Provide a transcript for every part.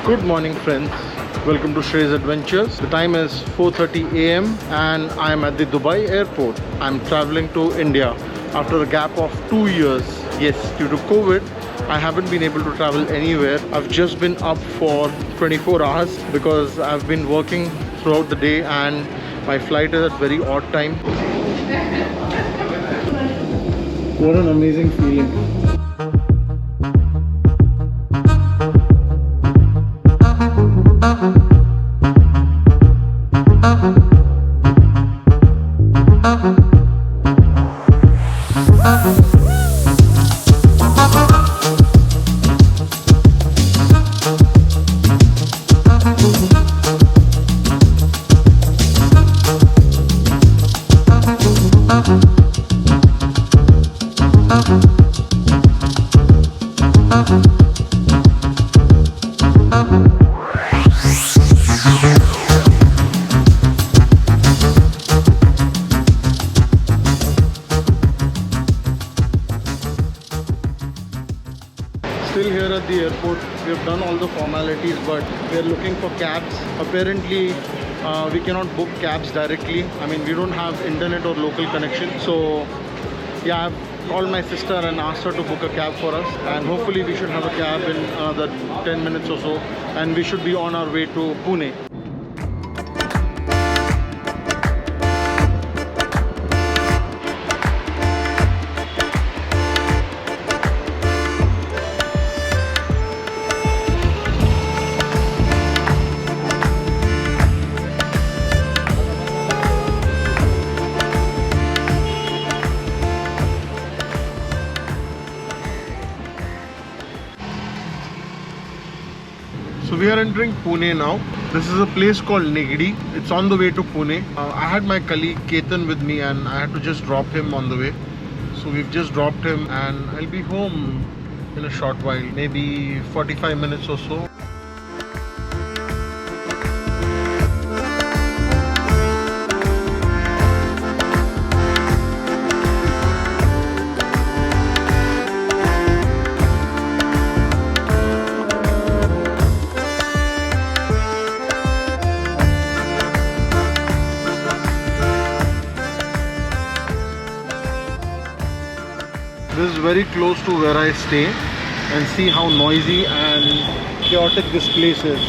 Good morning friends, welcome to Shrey's Adventures. The time is 4:30 a.m. and I am at the Dubai airport. I'm traveling to India after a gap of 2 years. Yes, due to COVID, I haven't been able to travel anywhere. I've just been up for 24 hours because I've been working throughout the day and my flight is at very odd time. What an amazing feeling. Still here at the airport, we have done all the formalities, but we are looking for cabs. Apparently, we cannot book cabs directly. I mean, we don't have internet or local connection. So, yeah, I've called my sister and asked her to book a cab for us. And hopefully, we should have a cab in another 10 minutes or so. And we should be on our way to Pune. So we are entering Pune now. This is a place called Nigdi. It's on the way to Pune. I had my colleague Ketan with me and I had to just drop him on the way. So we've just dropped him and I'll be home in a short while, maybe 45 minutes or so. This is very close to where I stay and see how noisy and chaotic this place is.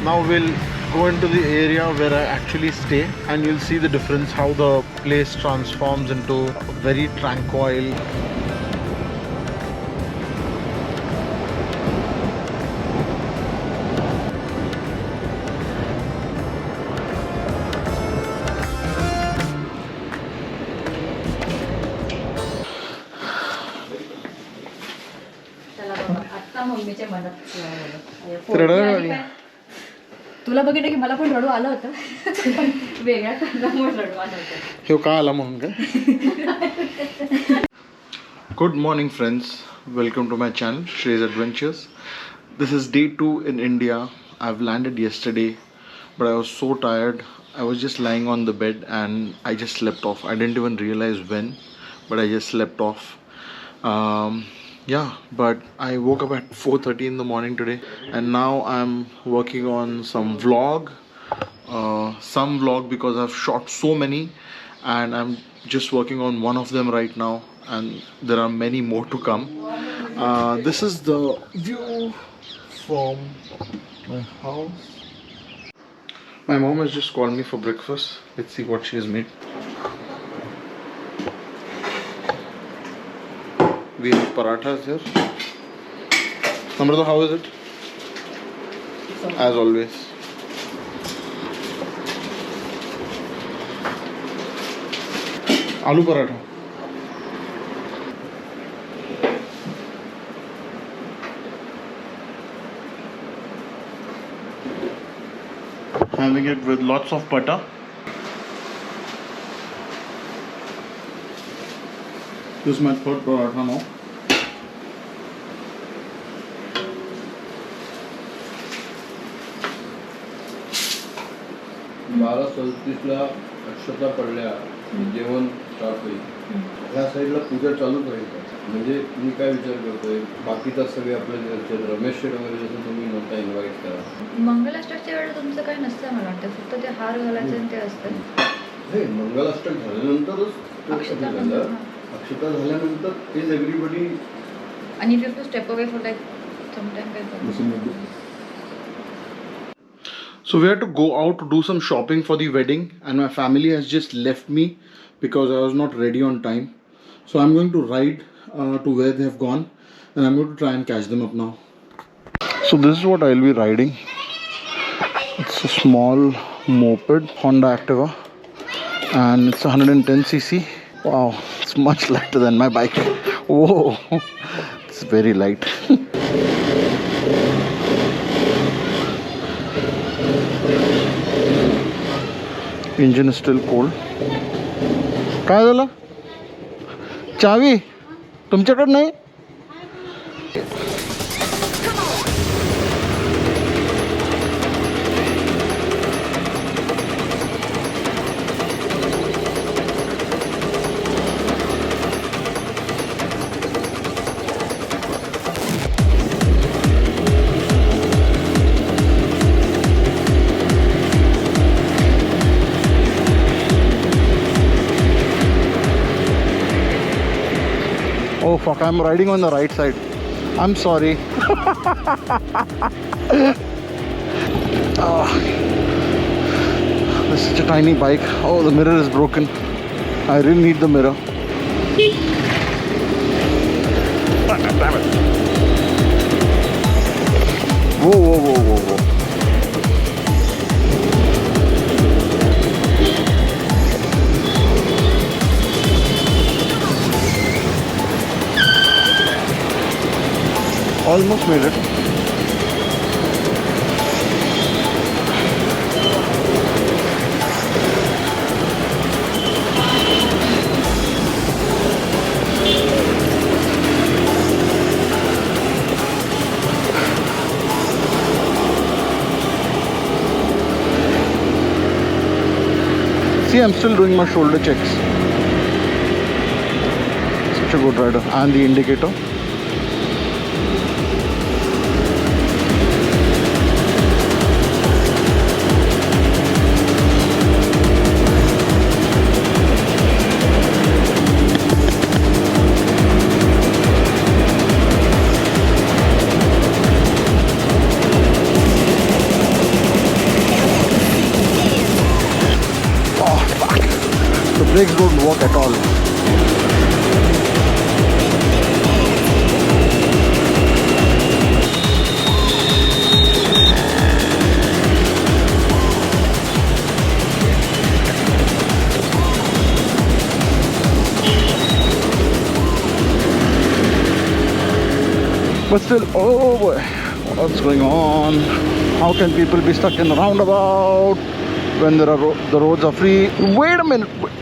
Now we'll go into the area where I actually stay and you'll see the difference, how the place transforms into very tranquil. तुला बघितलं की मला पण रडू आलं होतं वेगळ्या कारणामुळे रडू आलं होतं हे का आला म्हणून काय. Good morning friends, welcome to my channel Shrey's Adventures. This is day 2 in India. I've landed yesterday but I was so tired. I was just lying on the bed and I just slept off. I didn't even realize when, but I just slept off. Yeah, but I woke up at 4:30 in the morning today and now I'm working on some vlog because I've shot so many and I'm just working on one of them right now and there are many more to come. This is the view from my house. My mom has just called me for breakfast. Let's see what she has made. We have parathas here. Namrata, how is it? As always. Aloo paratha. Having it with lots of butter. This is my third paratha now. बारा 37ला अक्षता पडल्या जेवण start होईल. ह्या साईडला पूजा चालू राहील का? म्हणजे मी काय विचार करतोय, बाकीचा सगळे आपल्या घरचे रमेश शेठ वगैरे जसं तुम्ही म्हणता इन्व्हाइट करा. मंगलाष्टकच्या वेळेला तुमचं काही नसतं मला वाटतं, फक्त ते हार घालायचे आणि ते असतं. नाही, मंगलाष्टक झाल्यानंतरच तो अक्षता कधी झालं. अक्षता झाल्यानंतर इज एव्हरीबडी. आणि if you to step away for like sometime काय करतो. So we had to go out to do some shopping for the wedding, and my family has just left me because I was not ready on time. So I'm going to ride to where they have gone, and I'm going to try and catch them up now. So this is what I'll be riding. It's a small moped, Honda Activa, and it's 110cc. Wow, it's much lighter than my bike. Whoa, it's very light. Engine is still cold. काय झालं? चावी तुमच्याकडे नाही? Oh fuck, I'm riding on the right side. I'm sorry. This is such a tiny bike. Oh, the mirror is broken. I really need the mirror. Damn it. Whoa, whoa, whoa, whoa, whoa. Almost made it. See, I'm still doing my shoulder checks. Such a good rider. And the indicator. Brakes don't work at all. But still, oh boy, what's going on? How can people be stuck in a roundabout when there are the roads are free? Wait a minute. What?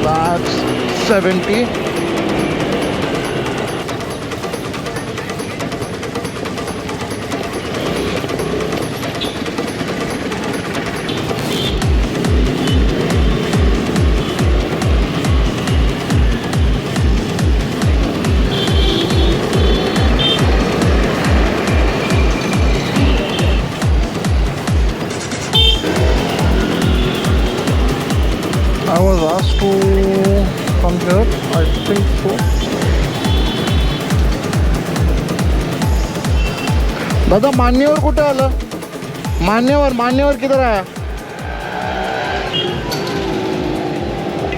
That's 70. I was asked to come here, I think so. दादा मान्यवर कुठे आलं? मान्यवर किधर आया?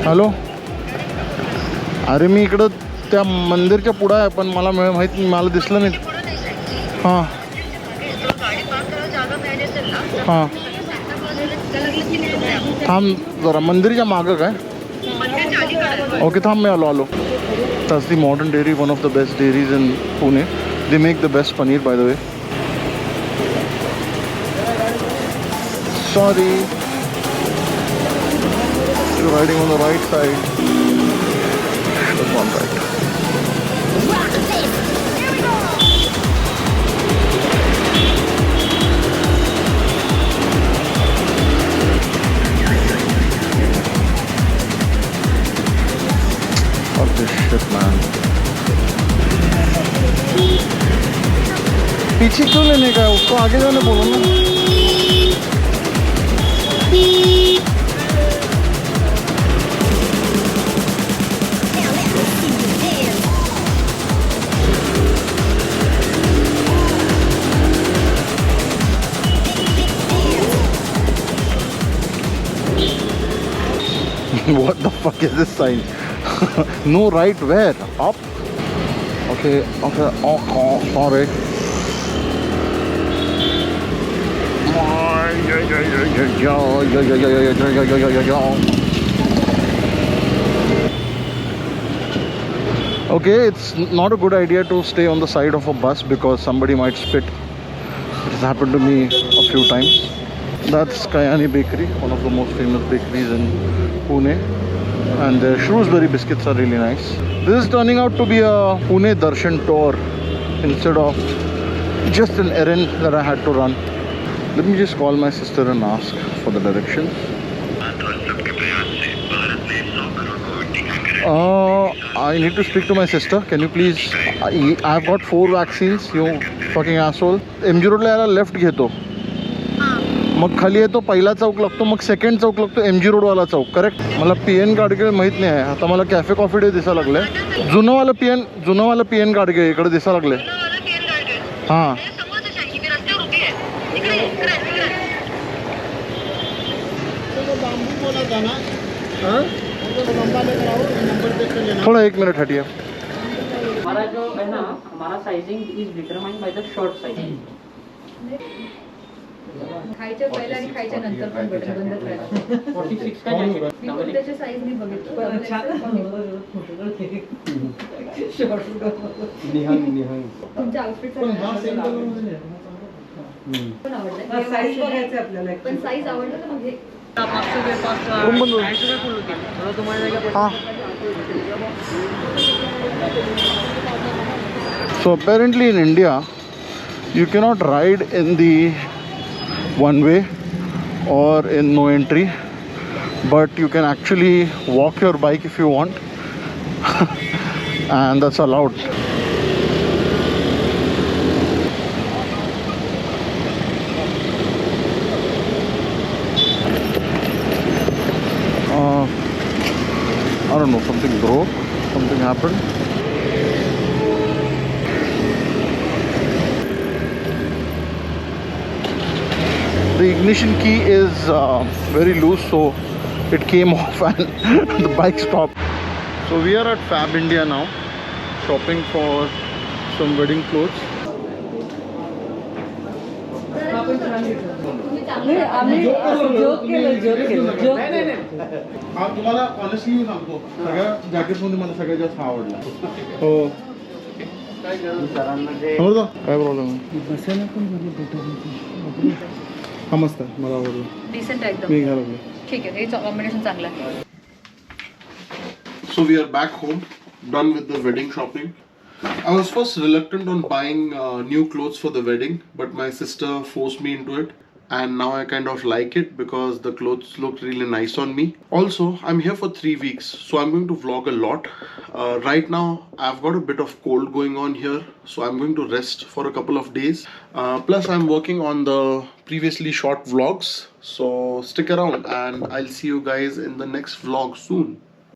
Hello, अरे मी इकडं त्या मंदिरच्या पुढं आहे, पण मला माहीत नाही, मला दिसलं नाही. हां हां, थांब जरा, मंदिरच्या मागं काय? ओके थांब, मी आलो. That's the Modern Dairy, one of the best dairies in Pune. They make the best paneer, by the way. Sorry, you're riding on the right side. That's one right. Fuck this shit, man. पीछे क्यों लेने का है उसको, आगे जाने बोलो ना. What the fuck is this sign? No right where? Up? Okay, sorry. Okay, it's not a good idea to stay on the side of a bus because somebody might spit. It has happened to me a few times. That's Kayani Bakery, one of the most famous bakeries in Pune, and their Shrewsbury biscuits are really nice. This is turning out to be a Pune Darshan tour instead of just an errand that I had to run. Let me just call my sister and ask for the directions. I need to speak to my sister. Can you please? I've got 4 vaccines. You fucking asshole. MG रोडला यायला left घेतो, मग खाली येतो, पहिला चौक लागतो, मग second चौक लागतो, MG रोडवाला चौक. Correct. मला PN Gadge माहीत नाही आहे. आता मला कॅफे कॉफी डे दिसायला लागले. जुनंवालं PN गाडगे इकडे दिसायला लागले. हां, थोड़ा 1 मिनट हटिए. हमारा जो है ना, हमारा sizing is determined by the short sizing. खायच्या पहिला आणि खायच्या नंतर पण बटन बंद करायचं. 46 का जॅकेट मी पण त्याच्या साईज नाही बघितलं. तुमच्या आउटफिट पण आवडलं, साईज बघायचं आपल्याला, पण साईज आवडलं तर मग So apparently in India you cannot ride in the one way or in no entry, but you can actually walk your bike if you want. And that's allowed. I don't know, something broke, something happened. The ignition key is very loose, so it came off and the bike stopped. So we are at Fab India now, shopping for some wedding clothes. तुम्हाला honestly मी सांगतो, सगळ्या जॅकेटमध्ये मला सगळ्यात जास्त आवडला. हो, काय problem आहे? हा मस्त आहे, मला आवडलं. डिसेंट आहे एकदम. मी घालवलं. ठीक आहे, हे कॉम्बिनेशन चांगलं आहे. So we are back home, done with the wedding shopping. I was first reluctant on buying new clothes for the wedding, but my sister forced me into it. And now I kind of like it because the clothes look really nice on me. Also, I'm here for 3 weeks, so I'm going to vlog a lot. Right now, I've got a bit of cold going on here, so I'm going to rest for a couple of days. Plus, I'm working on the previously shot vlogs, so stick around and I'll see you guys in the next vlog soon.